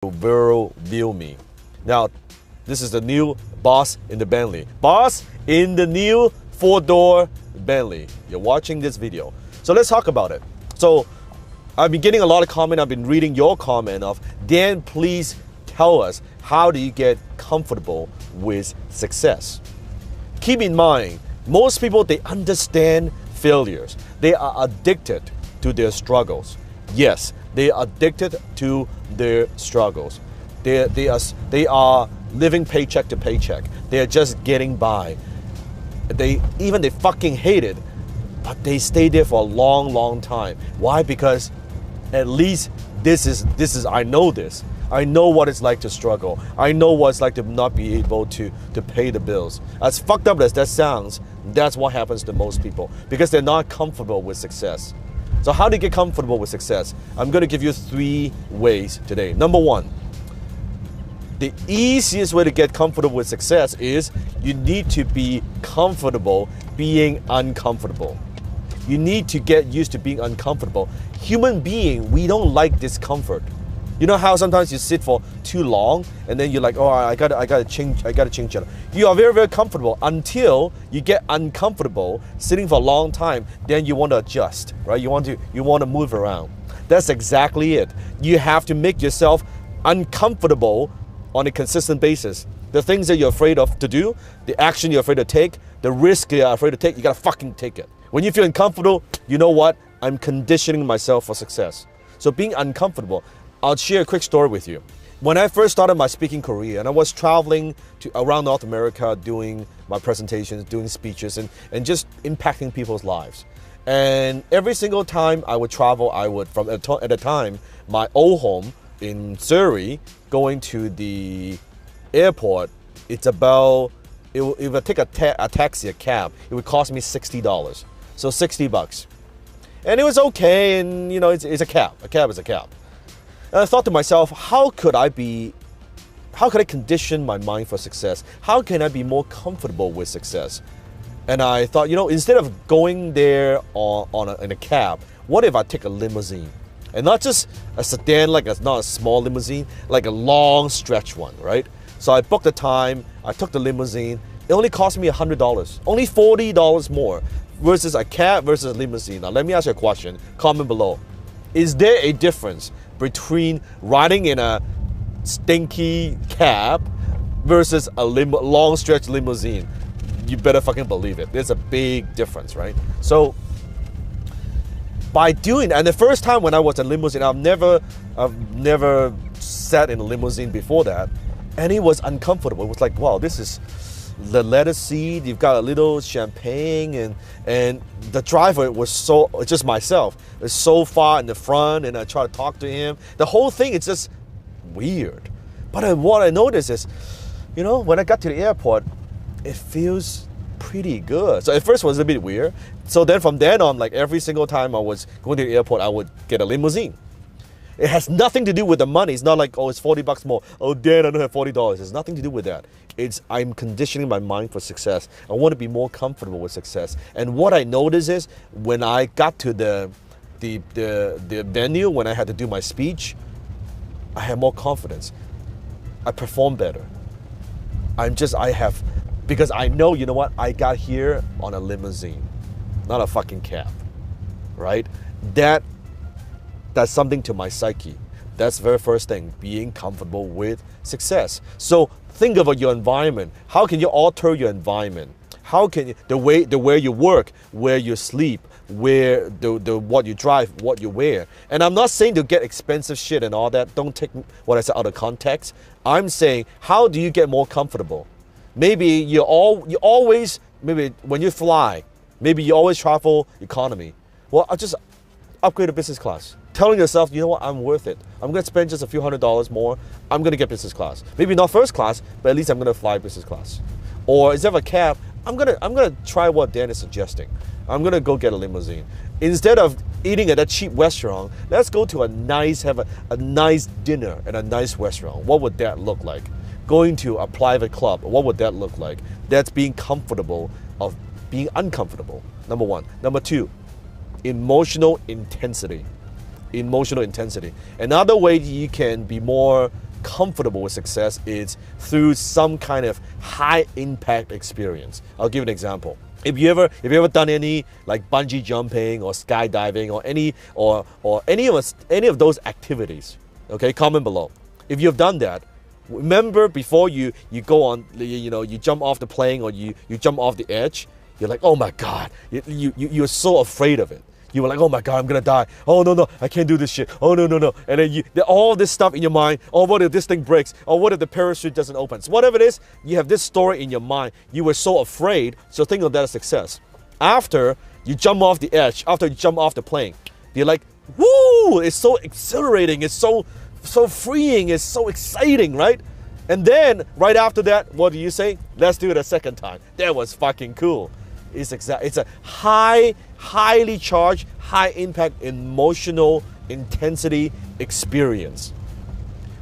will view me. Now, this is the new boss in the Bentley. Boss in the new 4-door Bentley. You're watching this video. So let's talk about it. So I've been getting a lot of comment. I've been reading your comment of, Dan, please tell us, how do you get comfortable with success? Keep in mind, most people, they understand failures. They are addicted to their struggles. Yes, they are addicted to their struggles. They are living paycheck to paycheck. They are just getting by. They fucking hate it, but they stay there for a long time. Why? Because at least this is I know this. I know what it's like to struggle. I know what it's like to not be able to pay the bills. As fucked up as that sounds, that's what happens to most people, because they're not comfortable with success. So how do you get comfortable with success? I'm going to give you 3 ways today. Number 1, the easiest way to get comfortable with success is you need to be comfortable being uncomfortable. You need to get used to being uncomfortable. Human being, we don't like discomfort. You know how sometimes you sit for too long and then you're like, oh, I gotta change it. You are very comfortable until you get uncomfortable sitting for a long time. Then you want to adjust, right? You want to move around. That's exactly it. You have to make yourself uncomfortable on a consistent basis. The things that you're afraid of to do, the action you're afraid to take, the risk you're afraid to take, you gotta fucking take it. When you feel uncomfortable, you know what? I'm conditioning myself for success. So being uncomfortable. I'll share a quick story with you. When I first started my speaking career, and I was traveling around North America doing my presentations, doing speeches, and just impacting people's lives. And every single time I would travel, I would, at the time, my old home in Surrey, going to the airport, it's about, it would take a taxi, a cab, it would cost me $60. So $60. And it was okay, and you know, it's a cab. A cab is a cab. And I thought to myself, how could I condition my mind for success? How can I be more comfortable with success? And I thought, you know, instead of going there in a cab, what if I take a limousine? And not just a sedan, not a small limousine, like a long stretch one, right? So I booked the time, I took the limousine. It only cost me $100, only $40 more versus a cab versus a limousine. Now let me ask you a question, comment below. Is there a difference between riding in a stinky cab versus a long stretch limousine? You better fucking believe it. There's a big difference, right? So by doing that, and the first time when I was in a limousine, I've never sat in a limousine before that, and it was uncomfortable. It was like, wow, this is the leather seat, you've got a little champagne, and the driver was just myself. It was so far in the front, and I try to talk to him. The whole thing is just weird. But what I noticed is, you know, when I got to the airport, it feels pretty good. So at first it was a bit weird. So then from then on, like every single time I was going to the airport, I would get a limousine. It has nothing to do with the money. It's not like, oh, it's $40 more. Oh, Dan, I don't have $40. It's nothing to do with that. I'm conditioning my mind for success. I want to be more comfortable with success. And what I noticed is when I got to the venue, when I had to do my speech, I had more confidence. I performed better. Because I know, you know what? I got here on a limousine, not a fucking cab, right? That's something to my psyche. That's the very first thing, being comfortable with success. So think about your environment. How can you alter your environment? How can you, the way you work, where you sleep, what you drive, what you wear. And I'm not saying to get expensive shit and all that. Don't take what I said out of context. I'm saying, how do you get more comfortable? Maybe you always, maybe when you fly, maybe you always travel economy. Well, I'll just upgrade to business class. Telling yourself, you know what, I'm worth it. I'm going to spend just a few $100s more. I'm going to get business class. Maybe not first class, but at least I'm going to fly business class. Or instead of a cab, I'm going to try what Dan is suggesting. I'm going to go get a limousine. Instead of eating at a cheap restaurant, let's go to have a nice dinner at a nice restaurant. What would that look like? Going to a private club, what would that look like? That's being comfortable of being uncomfortable, number 1. Number 2, emotional intensity. Another way you can be more comfortable with success is through some kind of high impact experience. I'll give an example. If you ever done any like bungee jumping or skydiving or any of those activities, okay, comment below. If you've done that, remember before you go on, you jump off the plane or you jump off the edge, you're like, oh my God, you're so afraid of it. You were like, oh my God, I'm gonna die. Oh no, I can't do this shit. Oh no. And then all this stuff in your mind. Oh, what if this thing breaks? Or what if the parachute doesn't open? So whatever it is, you have this story in your mind. You were so afraid, so think of that as success. After you jump off the edge, after you jump off the plane, you're like, woo, it's so exhilarating, it's so freeing, it's so exciting, right? And then right after that, what do you say? Let's do it a second time. That was fucking cool. It's a highly charged, high impact emotional intensity experience.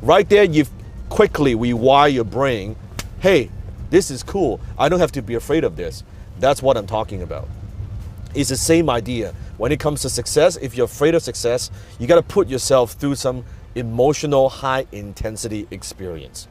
Right there, you quickly rewire your brain. Hey, this is cool. I don't have to be afraid of this. That's what I'm talking about. It's the same idea. When it comes to success, if you're afraid of success, you got to put yourself through some emotional, high intensity experience.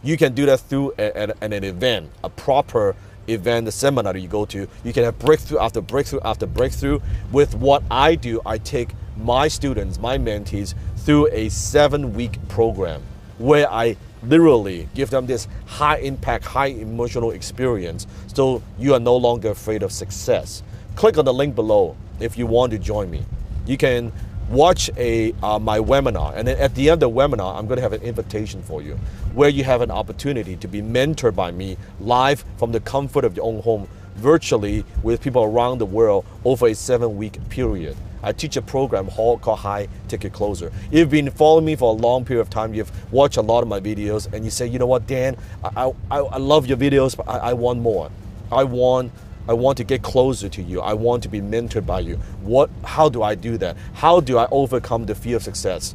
You can do that through an event, a proper event, the seminar that you go to. You can have breakthrough after breakthrough after breakthrough. With what I do, I take my students, my mentees, through a 7-week program where I literally give them this high impact, high emotional experience, so you are no longer afraid of success. Click on the link below if you want to join me. You can watch my webinar, and then at the end of the webinar, I'm going to have an invitation for you where you have an opportunity to be mentored by me live from the comfort of your own home, virtually with people around the world over a 7-week period. I teach a program called High Ticket Closer. If you've been following me for a long period of time, you've watched a lot of my videos, and you say, you know what, Dan, I love your videos, but I want more. I want to get closer to you. I want to be mentored by you. How do I do that? How do I overcome the fear of success?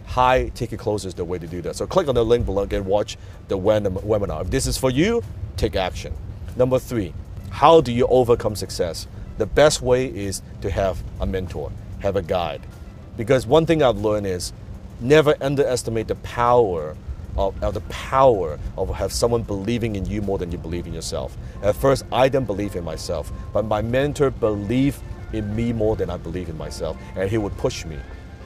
High Ticket Closer is the way to do that. So click on the link below and watch the webinar. If this is for you, take action. Number 3, how do you overcome success? The best way is to have a mentor, have a guide. Because one thing I've learned is never underestimate the power of have someone believing in you more than you believe in yourself. At first, I didn't believe in myself, but my mentor believed in me more than I believe in myself, and he would push me.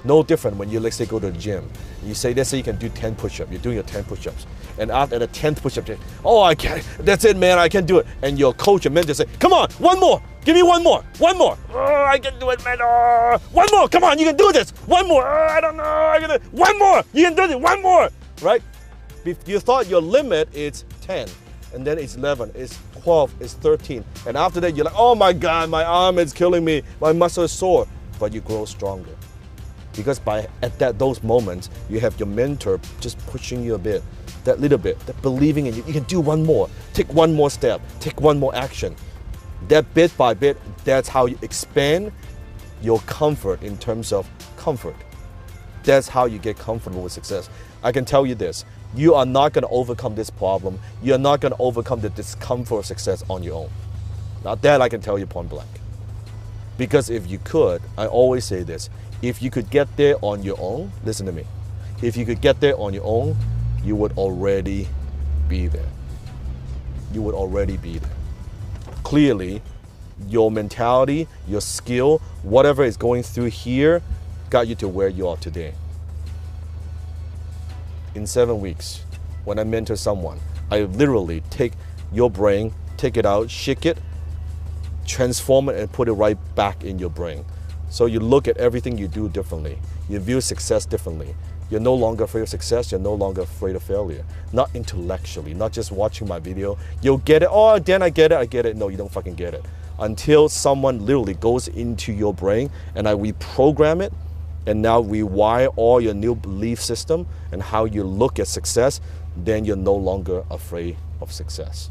No different when you, let's say, go to the gym. You say, let's say you can do 10 push-ups. You're doing your 10 push-ups. And after the 10th push-up, oh, I can't. That's it, man. I can do it. And your coach and mentor say, come on, one more. Give me one more. One more. Oh, I can do it, man. Oh, one more. Come on, you can do this. One more. Oh, I don't know. I can do it. One more. You can do this. One more. Right? If you thought your limit is 10, and then it's 11, it's 12, it's 13. And after that, you're like, oh my God, my arm is killing me. My muscle is sore. But you grow stronger. Because those moments, you have your mentor just pushing you a bit, that little bit, that believing in you. You can do one more, take one more step, take one more action. That bit by bit, that's how you expand your comfort in terms of comfort. That's how you get comfortable with success. I can tell you this, you are not going to overcome this problem. You're not going to overcome the discomfort of success on your own. Now that I can tell you point blank. Because if you could, I always say this, if you could get there on your own, listen to me, if you could get there on your own, you would already be there. You would already be there. Clearly, your mentality, your skill, whatever is going through here, got you to where you are today. In 7 weeks, when I mentor someone, I literally take your brain, take it out, shake it, transform it, and put it right back in your brain. So you look at everything you do differently. You view success differently. You're no longer afraid of success. You're no longer afraid of failure. Not intellectually, not just watching my video. You'll get it. Oh, Dan, I get it. No, you don't fucking get it. Until someone literally goes into your brain and I reprogram it and now rewire all your new belief system and how you look at success, then you're no longer afraid of success.